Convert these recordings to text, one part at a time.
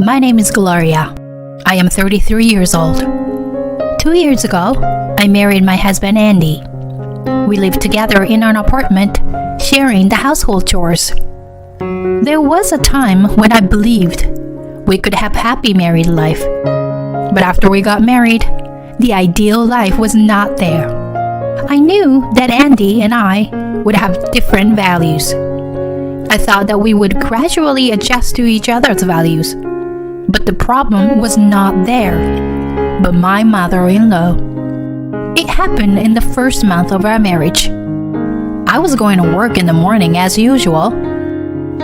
My name is Gloria. I am 33 years old. 2 years ago, I married my husband Andy. We lived together in an apartment, sharing the household chores. There was a time when I believed we could have happy married life. But after we got married, the ideal life was not there. I knew that Andy and I would have different values. I thought that we would gradually adjust to each other's values. But the problem was not there, but my mother-in-law. It happened in the first month of our marriage. I was going to work in the morning as usual.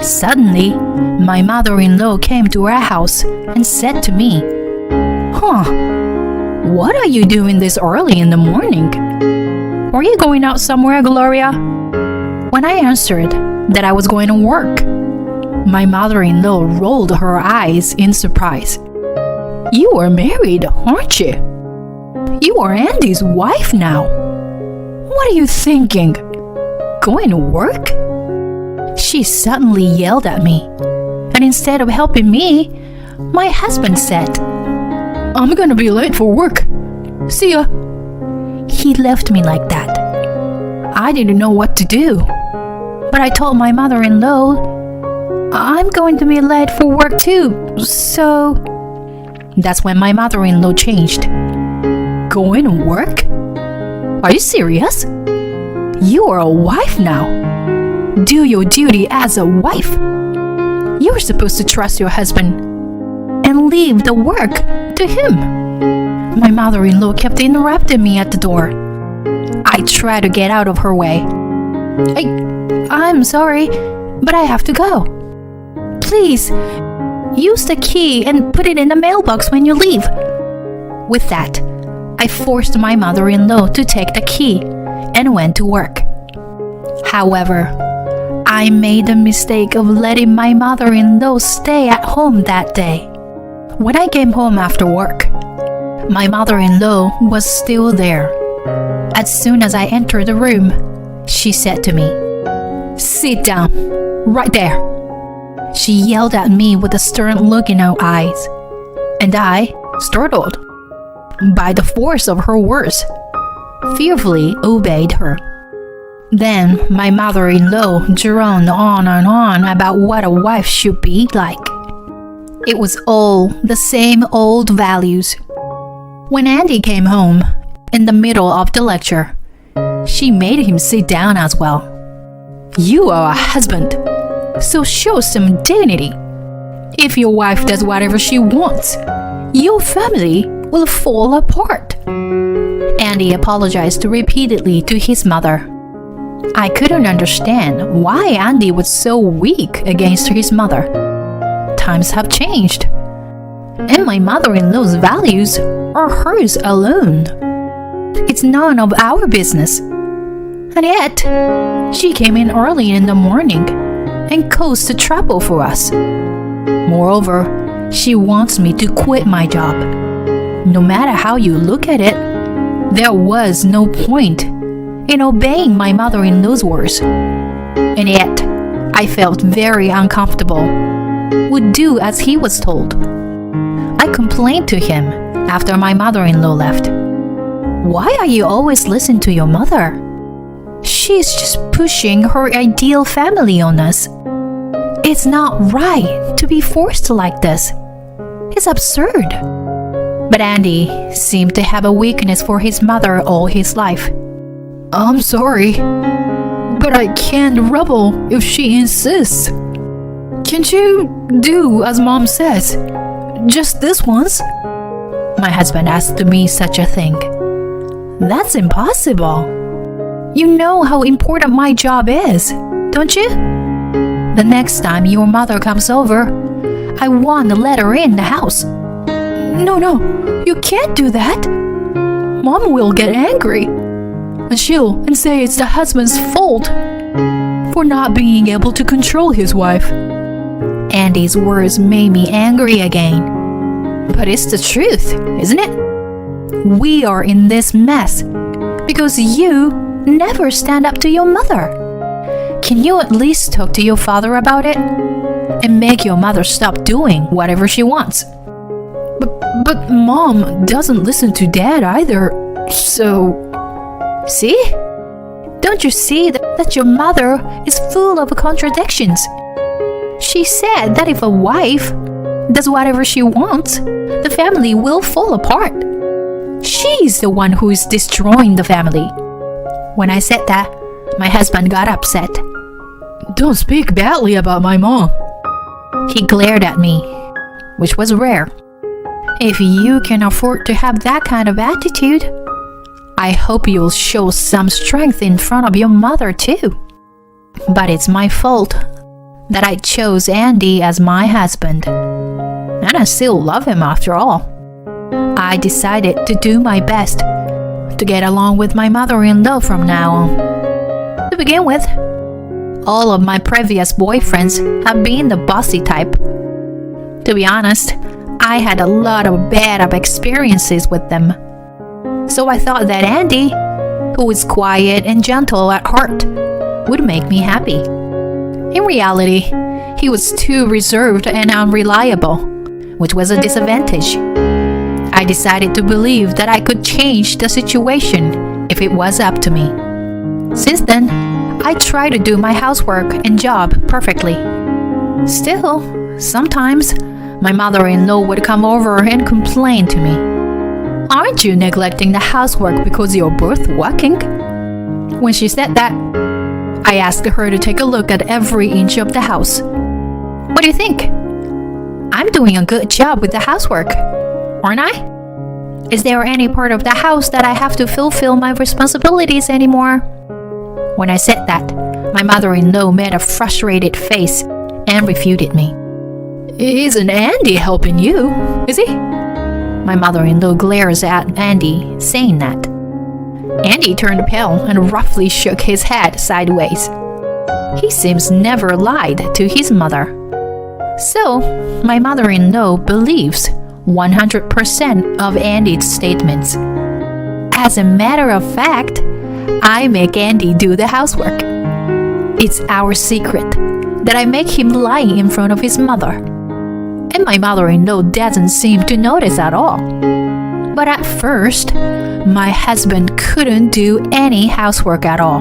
Suddenly, my mother-in-law came to our house and said to me, "What are you doing this early in the morning? Are you going out somewhere, Gloria?" When I answered that I was going to work, my mother-in-law rolled her eyes in surprise. "You are married, aren't you? You are Andy's wife now. What are you thinking? Going to work?" She suddenly yelled at me, and instead of helping me, my husband said, "I'm gonna be late for work. See ya." He left me like that. I didn't know what to do, but I told my mother-in-law, "I'm going to be late for work too, so..." That's when my mother-in-law changed. "Going to work? Are you serious? You are a wife now. Do your duty as a wife. You're supposed to trust your husband and leave the work to him." My mother-in-law kept interrupting me at the door. I tried to get out of her way. I'm sorry, but I have to go. Please, use the key and put it in the mailbox when you leave." With that, I forced my mother-in-law to take the key and went to work. However, I made the mistake of letting my mother-in-law stay at home that day. When I came home after work, my mother-in-law was still there. As soon as I entered the room, she said to me, "Sit down, right there." She yelled at me with a stern look in her eyes, and I, startled by the force of her words, fearfully obeyed her. Then my mother-in-law droned on and on about what a wife should be like. It was all the same old values. When Andy came home, in the middle of the lecture, she made him sit down as well. "You are a husband, so show some dignity. If your wife does whatever she wants, your family will fall apart." Andy apologized repeatedly to his mother. I couldn't understand why Andy was so weak against his mother. Times have changed, and my mother-in-law's values are hers alone. It's none of our business. And yet, she came in early in the morning and caused trouble for us. Moreover, she wants me to quit my job. No matter how you look at it, there was no point in obeying my mother-in-law's words. And yet, I felt very uncomfortable, would do as he was told. I complained to him after my mother-in-law left. "Why are you always listening to your mother? She's just pushing her ideal family on us. It's not right to be forced like this. It's absurd." But Andy seemed to have a weakness for his mother all his life. "I'm sorry, but I can't rebel if she insists. Can't you do as Mom says, just this once?" My husband asked me such a thing. "That's impossible. You know how important my job is, don't you? The next time your mother comes over, I want to let her in the house." No, you can't do that. Mom will get angry, and she'll say it's the husband's fault for not being able to control his wife. Andy's words made me angry again. But it's the truth, isn't it? We are in this mess because you never stand up to your mother. Can you at least talk to your father about it? and make your mother stop doing whatever she wants. But Mom doesn't listen to Dad either, so... See? Don't you see that your mother is full of contradictions? She said that if a wife does whatever she wants, the family will fall apart. She's the one who is destroying the family. When I said that, my husband got upset. Don't speak badly about my mom. He glared at me, which was rare. If you can afford to have that kind of attitude, I hope you'll show some strength in front of your mother too. But it's my fault that I chose Andy as my husband. And I still love him after all. I decided to do my best to get along with my mother-in-law from now on. To begin with, all of my previous boyfriends have been the bossy type. To be honest, I had a lot of bad experiences with them. So I thought that Andy, who is quiet and gentle at heart, would make me happy. In reality, he was too reserved and unreliable, which was a disadvantage. I decided to believe that I could change the situation if it was up to me. Since then, I try to do my housework and job perfectly. Still, sometimes my mother-in-law would come over and complain to me. Aren't you neglecting the housework because you're both working? When she said that, I asked her to take a look at every inch of the house. What do you think? I'm doing a good job with the housework, aren't I? Is there any part of the house that I have to fulfill my responsibilities anymore? When I said that, my mother-in-law made a frustrated face and refuted me. Isn't Andy helping you, is he? My mother-in-law glares at Andy, saying that. Andy turned pale and roughly shook his head sideways. He seems never lied to his mother. So, my mother-in-law believes 100% of Andy's statements. As a matter of fact, I make Andy do the housework. It's our secret that I make him lie in front of his mother. And my mother-in-law doesn't seem to notice at all. But at first, my husband couldn't do any housework at all.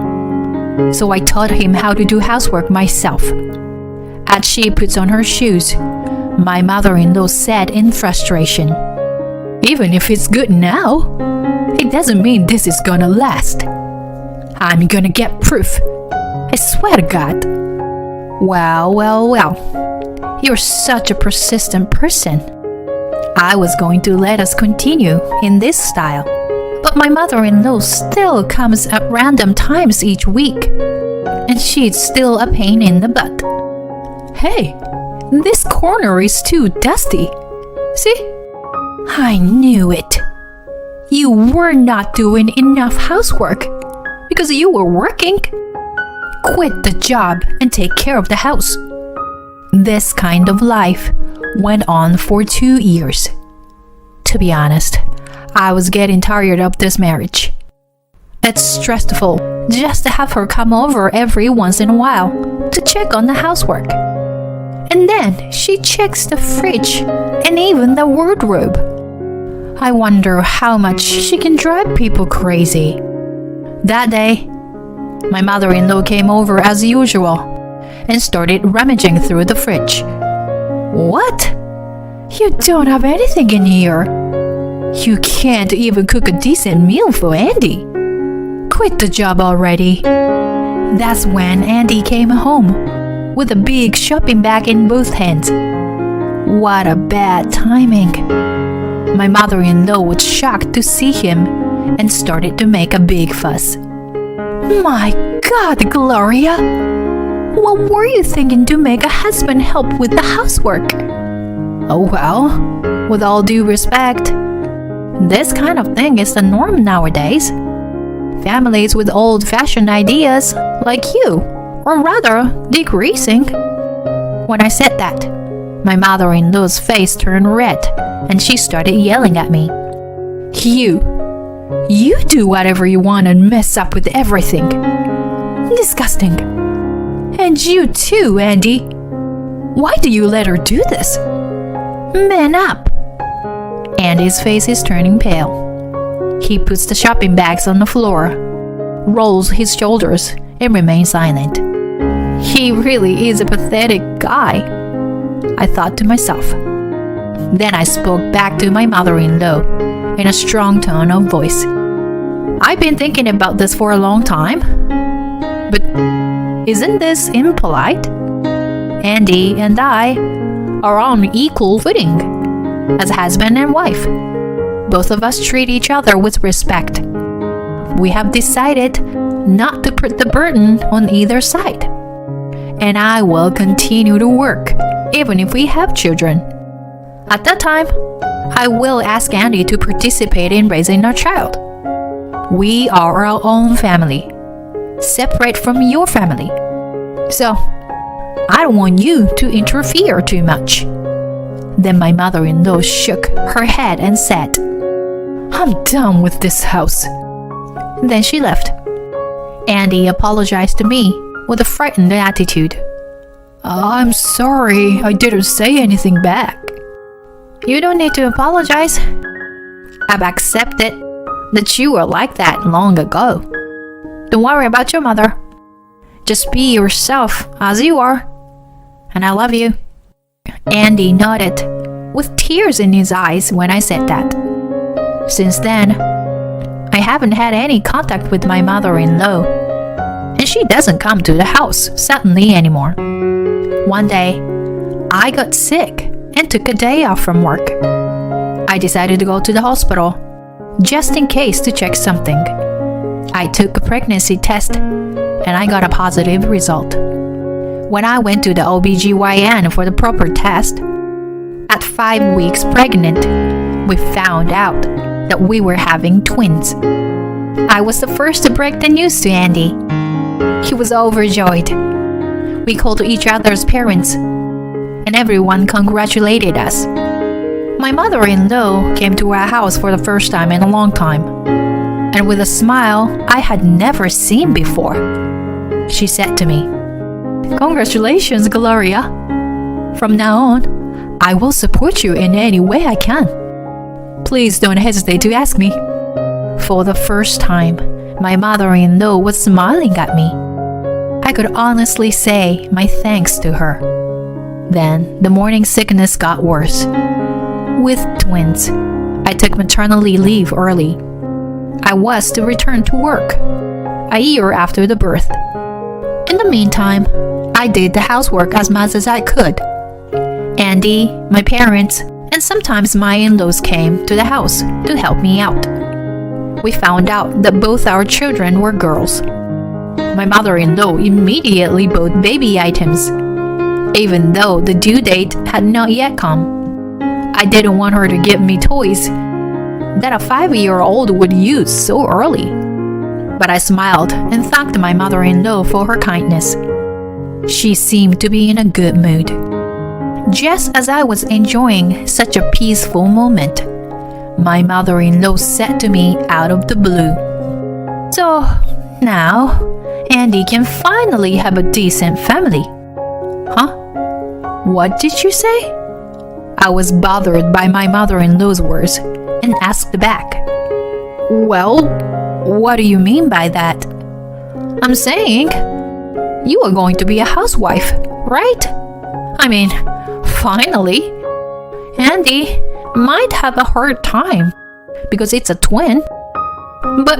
So I taught him how to do housework myself. As she puts on her shoes, my mother-in-law said in frustration, Even if it's good now, it doesn't mean this is gonna last. I'm gonna get proof. I swear to God. Well. You're such a persistent person. I was going to let us continue in this style, but my mother-in-law still comes at random times each week, and she's still a pain in the butt. Hey, this corner is too dusty. See? I knew it. You were not doing enough housework because you were working. Quit the job and take care of the house. This kind of life went on for 2 years. To be honest, I was getting tired of this marriage. It's stressful just to have her come over every once in a while to check on the housework. And then she checks the fridge and even the wardrobe. I wonder how much she can drive people crazy. That day, my mother-in-law came over as usual and started rummaging through the fridge. What? You don't have anything in here. You can't even cook a decent meal for Andy. Quit the job already. That's when Andy came home with a big shopping bag in both hands. What a bad timing. My mother-in-law was shocked to see him and started to make a big fuss. My God, Gloria! What were you thinking to make a husband help with the housework? Oh well, with all due respect, this kind of thing is the norm nowadays. Families with old-fashioned ideas like you are rather decreasing. When I said that, my mother-in-law's face turned red and she started yelling at me. You do whatever you want and mess up with everything. Disgusting. And you too, Andy. Why do you let her do this? Man up. Andy's face is turning pale. He puts the shopping bags on the floor, rolls his shoulders, and remains silent. He really is a pathetic guy, I thought to myself. Then I spoke back to my mother-in-law in a strong tone of voice. I've been thinking about this for a long time, but isn't this impolite? Andy and I are on equal footing as husband and wife. Both of us treat each other with respect. We have decided not to put the burden on either side. And I will continue to work, even if we have children. At that time, I will ask Andy to participate in raising our child. We are our own family, separate from your family. So, I don't want you to interfere too much. Then my mother-in-law shook her head and said, I'm done with this house. Then she left. Andy apologized to me with a frightened attitude. I'm sorry, I didn't say anything back. You don't need to apologize. I've accepted that you were like that long ago. Don't worry about your mother. Just be yourself as you are. And I love you. Andy nodded, with tears in his eyes when I said that. Since then, I haven't had any contact with my mother-in-law, and she doesn't come to the house suddenly anymore. One day, I got sick and took a day off from work. I decided to go to the hospital, just in case to check something. I took a pregnancy test, and I got a positive result. When I went to the OBGYN for the proper test, at 5 weeks pregnant, we found out that we were having twins. I was the first to break the news to Andy. He was overjoyed. We called each other's parents, and everyone congratulated us. My mother-in-law came to our house for the first time in a long time, and with a smile I had never seen before, she said to me, Congratulations, Gloria. From now on, I will support you in any way I can. Please don't hesitate to ask me. For the first time, my mother-in-law was smiling at me. I could honestly say my thanks to her. Then the morning sickness got worse. With twins, I took maternity leave early. I was to return to work a year after the birth. In the meantime, I did the housework as much as I could. Andy, my parents, and sometimes my in-laws came to the house to help me out. We found out that both our children were girls. My mother-in-law immediately bought baby items, even though the due date had not yet come. I didn't want her to give me toys that a 5-year-old would use so early. But I smiled and thanked my mother-in-law for her kindness. She seemed to be in a good mood. Just as I was enjoying such a peaceful moment, my mother-in-law said to me out of the blue, So, now, Andy can finally have a decent family. Huh? What did you say? I was bothered by my mother-in-law's words and asked back, Well, what do you mean by that? I'm saying, you are going to be a housewife, right? I mean, finally. Andy might have a hard time because it's a twin, but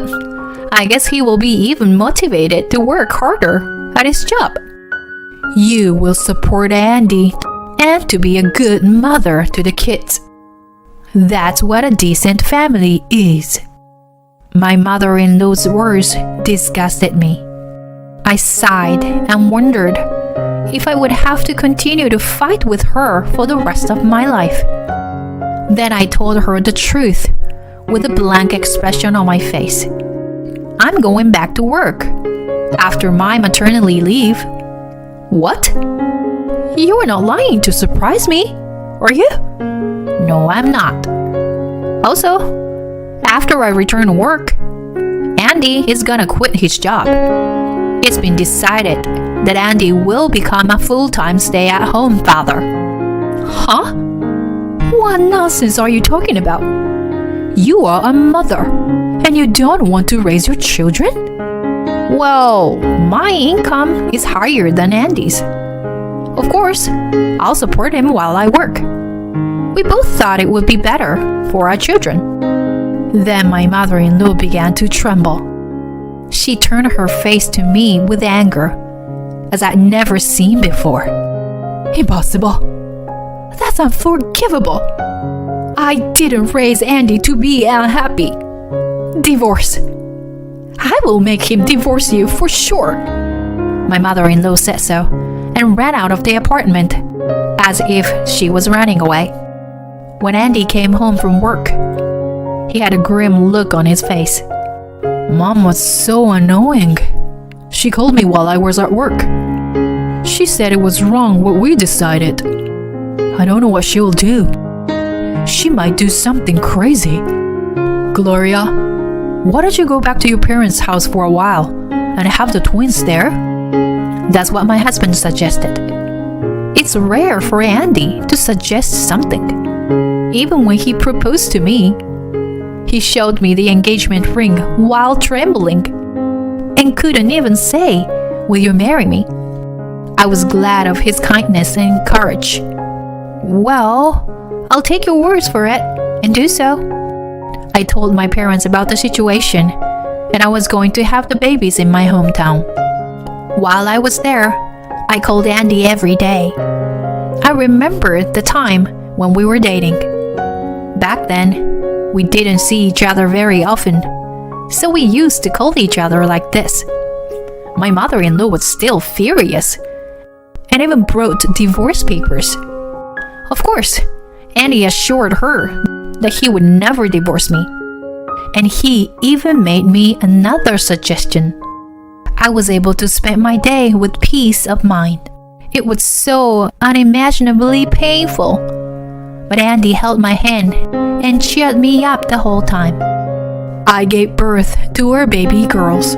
I guess he will be even motivated to work harder at his job. You will support Andy and to be a good mother to the kids. That's what a decent family is. My mother-in-law's words disgusted me. I sighed and wondered if I would have to continue to fight with her for the rest of my life. Then I told her the truth with a blank expression on my face. I'm going back to work after my maternity leave. What? You are not lying to surprise me, are you? No, I'm not. Also, after I return to work, Andy is gonna quit his job. It's been decided that Andy will become a full-time stay-at-home father. Huh? What nonsense are you talking about? You are a mother, and you don't want to raise your children? Well, my income is higher than Andy's. Of course, I'll support him while I work. We both thought it would be better for our children. Then my mother-in-law began to tremble. She turned her face to me with anger, as I'd never seen before. Impossible. That's unforgivable. I didn't raise Andy to be unhappy. Divorce. I will make him divorce you for sure. My mother-in-law said so and ran out of the apartment as if she was running away. When Andy came home from work, he had a grim look on his face. Mom was so annoying. She called me while I was at work. She said it was wrong what we decided. I don't know what she'll do. She might do something crazy. Gloria, why don't you go back to your parents' house for a while and have the twins there? That's what my husband suggested. It's rare for Andy to suggest something. Even when he proposed to me, he showed me the engagement ring while trembling and couldn't even say, "Will you marry me?" I was glad of his kindness and courage. Well, I'll take your words for it and do so. I told my parents about the situation, and I was going to have the babies in my hometown. While I was there, I called Andy every day. I remembered the time when we were dating. Back then, we didn't see each other very often, so we used to call each other like this. My mother-in-law was still furious and even brought divorce papers. Of course, Andy assured her that he would never divorce me. And he even made me another suggestion. I was able to spend my day with peace of mind. It was so unimaginably painful. But Andy held my hand and cheered me up the whole time. I gave birth to our baby girls.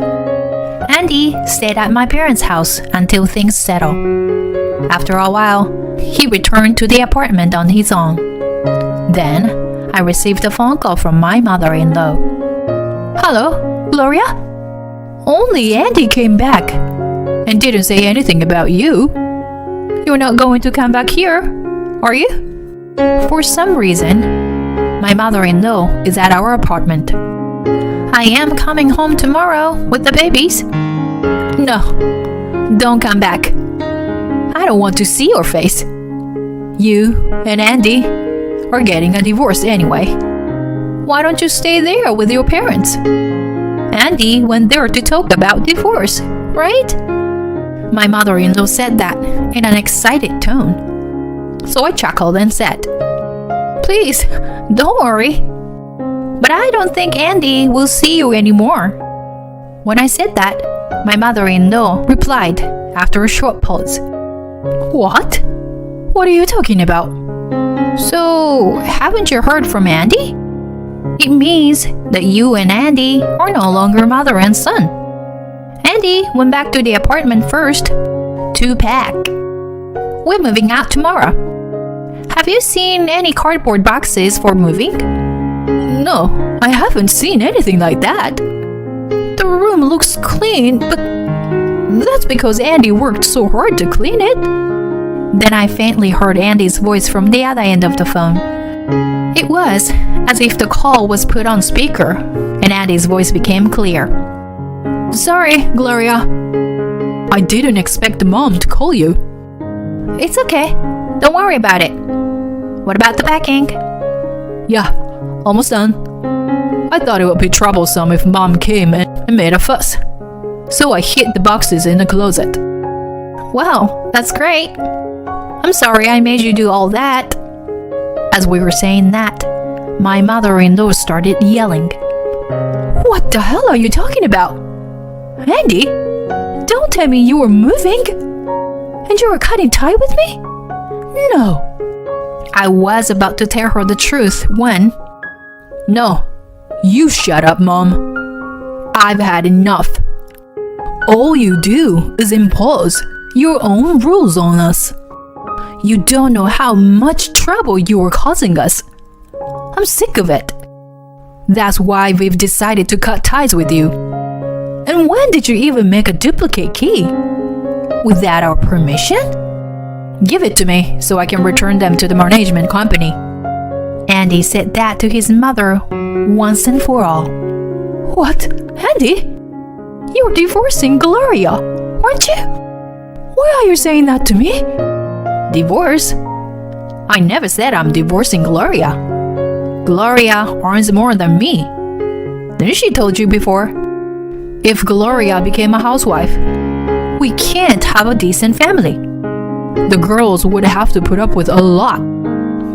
Andy stayed at my parents' house until things settled. After a while, he returned to the apartment on his own. Then, I received a phone call from my mother-in-law. Hello, Gloria? Only Andy came back and didn't say anything about you. You're not going to come back here, are you? For some reason, my mother-in-law is at our apartment. I am coming home tomorrow with the babies. No, don't come back. I don't want to see your face. You and Andy are getting a divorce anyway. Why don't you stay there with your parents? Andy went there to talk about divorce, right? My mother-in-law said that in an excited tone. So I chuckled and said, Please, don't worry. But I don't think Andy will see you anymore. When I said that, my mother-in-law replied after a short pause. What? What are you talking about? So, haven't you heard from Andy? It means that you and Andy are no longer mother and son. Andy went back to the apartment first to pack. We're moving out tomorrow. Have you seen any cardboard boxes for moving? No, I haven't seen anything like that. The room looks clean, but that's because Andy worked so hard to clean it. Then I faintly heard Andy's voice from the other end of the phone. It was as if the call was put on speaker, and Andy's voice became clear. Sorry, Gloria. I didn't expect Mom to call you. It's okay. Don't worry about it. What about the packing? Yeah, almost done. I thought it would be troublesome if Mom came and made a fuss. So I hid the boxes in the closet. Wow, that's great. I'm sorry I made you do all that. As we were saying that, my mother-in-law started yelling. What the hell are you talking about? Andy, don't tell me you were moving? And you were cutting tie with me? No. I was about to tell her the truth when... No, you shut up, Mom. I've had enough. All you do is impose your own rules on us. You don't know how much trouble you are causing us. I'm sick of it. That's why we've decided to cut ties with you. And when did you even make a duplicate key? Without our permission? Give it to me so I can return them to the management company. Andy said that to his mother once and for all. What? Andy? You're divorcing Gloria, aren't you? Why are you saying that to me? Divorce? I never said I'm divorcing Gloria. Gloria earns more than me. Didn't she told you before? If Gloria became a housewife, we can't have a decent family. The girls would have to put up with a lot.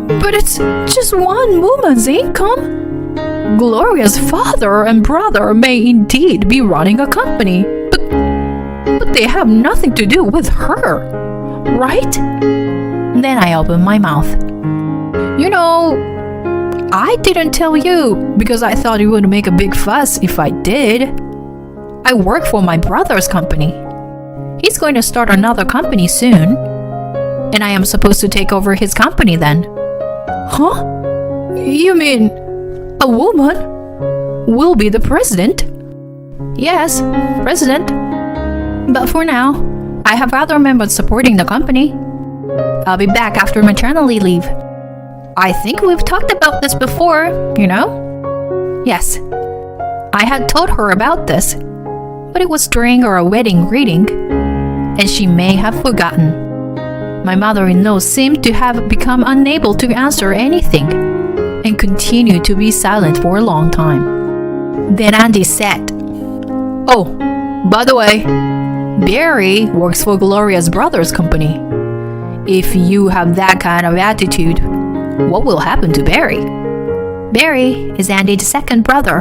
But it's just one woman's income. Gloria's father and brother may indeed be running a company, but they have nothing to do with her, right? Then I opened my mouth. You know, I didn't tell you because I thought you would make a big fuss if I did. I work for my brother's company. He's going to start another company soon, and I am supposed to take over his company then. Huh? You mean a woman will be the president? Yes, president. But for now, I have other members supporting the company. I'll be back after maternity leave. I think we've talked about this before, you know? Yes, I had told her about this, but it was during our wedding greeting, and she may have forgotten. My mother-in-law seemed to have become unable to answer anything and continued to be silent for a long time. Then Andy said, "Oh, by the way, Barry works for Gloria's brother's company. If you have that kind of attitude, what will happen to Barry?" Barry is Andy's second brother,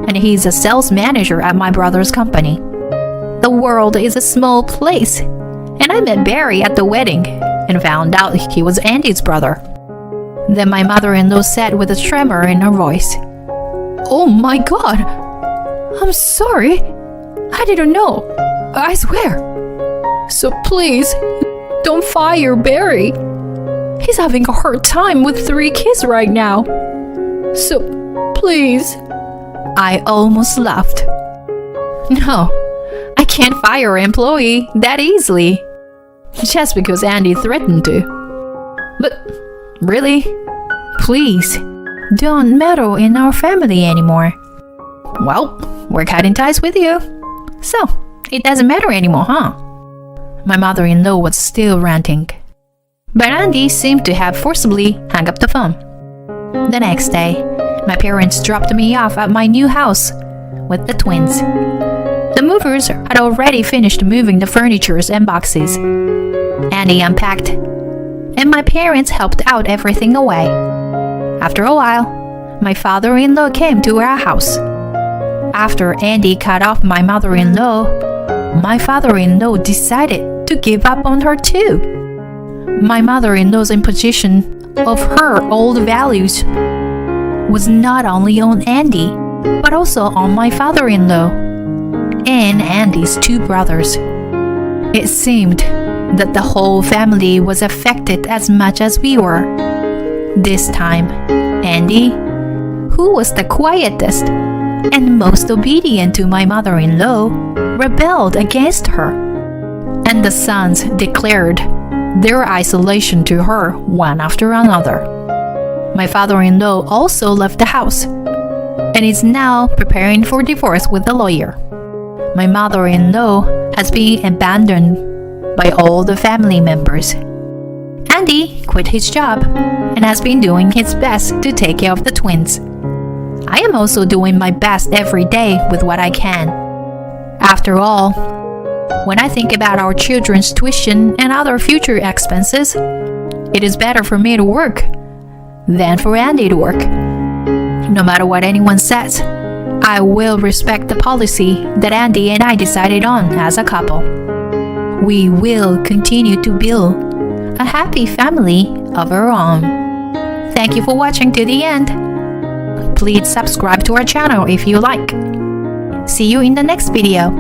and he's a sales manager at my brother's company. The world is a small place, and I met Barry at the wedding and found out he was Andy's brother. Then my mother-in-law said with a tremor in her voice, "Oh my God, I'm sorry. I didn't know. I swear. So please, don't fire Barry. He's having a hard time with 3 kids right now. So please." I almost laughed. No, I can't fire an employee that easily, just because Andy threatened to. But really, please, don't meddle in our family anymore. Well, we're cutting ties with you, so it doesn't matter anymore, huh? My mother-in-law was still ranting, but Andy seemed to have forcibly hung up the phone. The next day, my parents dropped me off at my new house with the twins. The movers had already finished moving the furniture and boxes. Andy unpacked, and my parents helped out everything away. After a while, my father-in-law came to our house. After Andy cut off my mother-in-law, my father-in-law decided to give up on her too. My mother-in-law's imposition of her old values was not only on Andy, but also on my father-in-law and Andy's 2 brothers. It seemed that the whole family was affected as much as we were. This time, Andy, who was the quietest and most obedient to my mother-in-law, rebelled against her, and the sons declared their isolation to her one after another. My father-in-law also left the house and is now preparing for divorce with a lawyer. My mother-in-law has been abandoned by all the family members. Andy quit his job and has been doing his best to take care of the twins. I am also doing my best every day with what I can. After all, when I think about our children's tuition and other future expenses, it is better for me to work than for Andy to work. No matter what anyone says, I will respect the policy that Andy and I decided on as a couple. We will continue to build a happy family of our own. Thank you for watching to the end. Please subscribe to our channel if you like. See you in the next video.